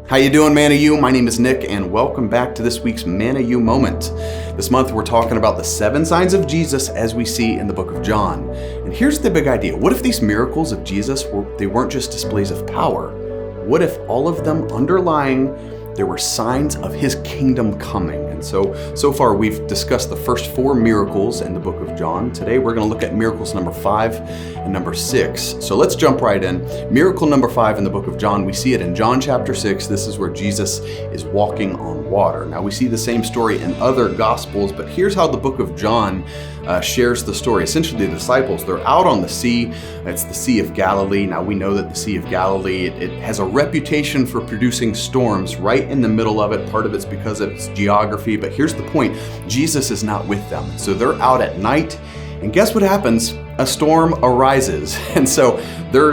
How you doing, Manna U? My name is Nick, and welcome back to this week's Manna U Moment. This month we're talking about the 7 signs of Jesus as we see in the book of John. And here's the big idea. What if these miracles of Jesus weren't just displays of power? What if all of them underlying, there were signs of his kingdom coming? And so far we've discussed the first 4 miracles in the book of John. Today we're going to look at miracles number 5 and number 6. So let's jump right in. Miracle number 5 in the book of John, we see it in John chapter 6. This is where Jesus is walking on water. Now we see the same story in other gospels, but here's how the book of John shares the story. Essentially the disciples, they're out on the sea. It's the Sea of Galilee. Now we know that the Sea of Galilee, it has a reputation for producing storms right in the middle of it. Part of it's because of its geography, but here's the point. Jesus is not with them. So they're out at night, and guess what happens? A storm arises. And so they're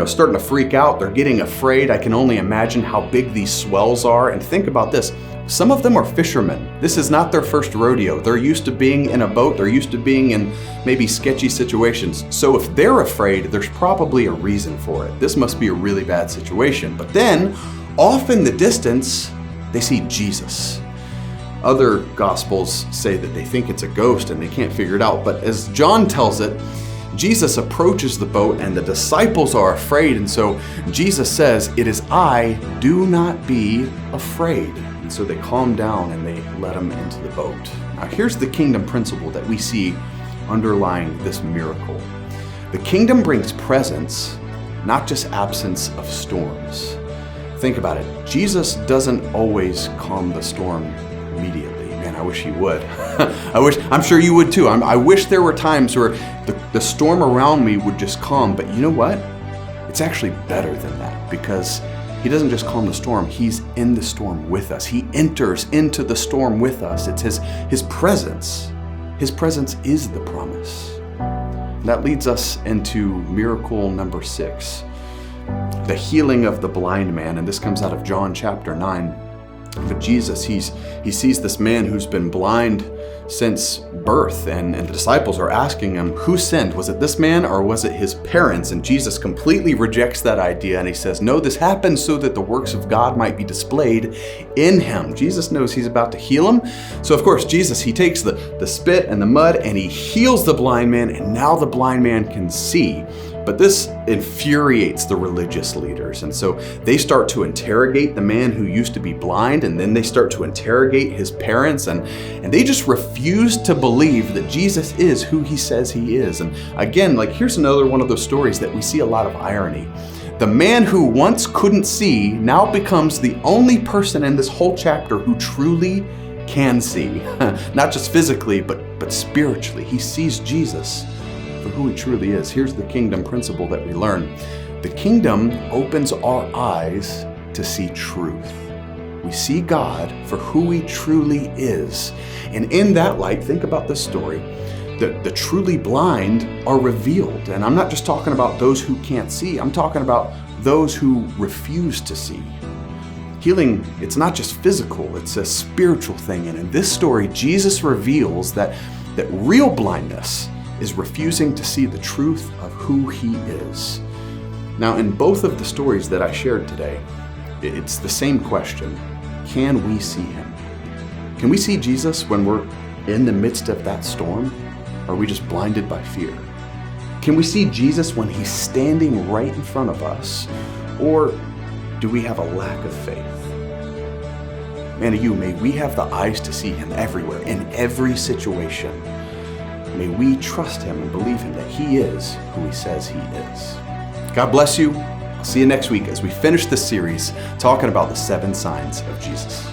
starting to freak out. They're getting afraid. I can only imagine how big these swells are. And think about this. Some of them are fishermen. This is not their first rodeo. They're used to being in a boat. They're used to being in maybe sketchy situations. So if they're afraid, there's probably a reason for it. This must be a really bad situation. But then, off in the distance, they see Jesus. Other gospels say that they think it's a ghost and they can't figure it out. But as John tells it, Jesus approaches the boat and the disciples are afraid. And so Jesus says, "It is I, do not be afraid." And so they calm down and they let him into the boat. Now here's the kingdom principle that we see underlying this miracle. The kingdom brings presence, not just absence of storms. Think about it. Jesus doesn't always calm the storm immediately. Man, I wish he would. I'm sure you would too. I wish there were times where the storm around me would just calm, but you know what? It's actually better than that, because he doesn't just calm the storm, he's in the storm with us. He enters into the storm with us. It's his presence. His presence is the promise. That leads us into miracle number 6. The healing of the blind man, and this comes out of John chapter 9. But Jesus, he sees this man who's been blind since birth, and the disciples are asking him, who sinned? Was it this man or was it his parents? And Jesus completely rejects that idea, and he says, no, this happened so that the works of God might be displayed in him. Jesus knows he's about to heal him. So of course, Jesus, he takes the spit and the mud and he heals the blind man, and now the blind man can see. But this infuriates the religious leaders. And so they start to interrogate the man who used to be blind, and then they start to interrogate his parents, and they just refuse to believe that Jesus is who he says he is. And again, here's another one of those stories that we see a lot of irony. The man who once couldn't see now becomes the only person in this whole chapter who truly can see. Not just physically, but spiritually. He sees Jesus for who he truly is. Here's the kingdom principle that we learn. The kingdom opens our eyes to see truth. We see God for who he truly is. And in that light, think about this story. The truly blind are revealed. And I'm not just talking about those who can't see. I'm talking about those who refuse to see. Healing, it's not just physical, it's a spiritual thing. And in this story, Jesus reveals that real blindness is refusing to see the truth of who he is. Now, in both of the stories that I shared today, it's the same question. Can we see him? Can we see Jesus when we're in the midst of that storm? Or are we just blinded by fear? Can we see Jesus when he's standing right in front of us? Or do we have a lack of faith? Manna U, may we have the eyes to see him everywhere, in every situation. May we trust him and believe him that he is who he says he is. God bless you. I'll see you next week as we finish this series talking about the 7 signs of Jesus.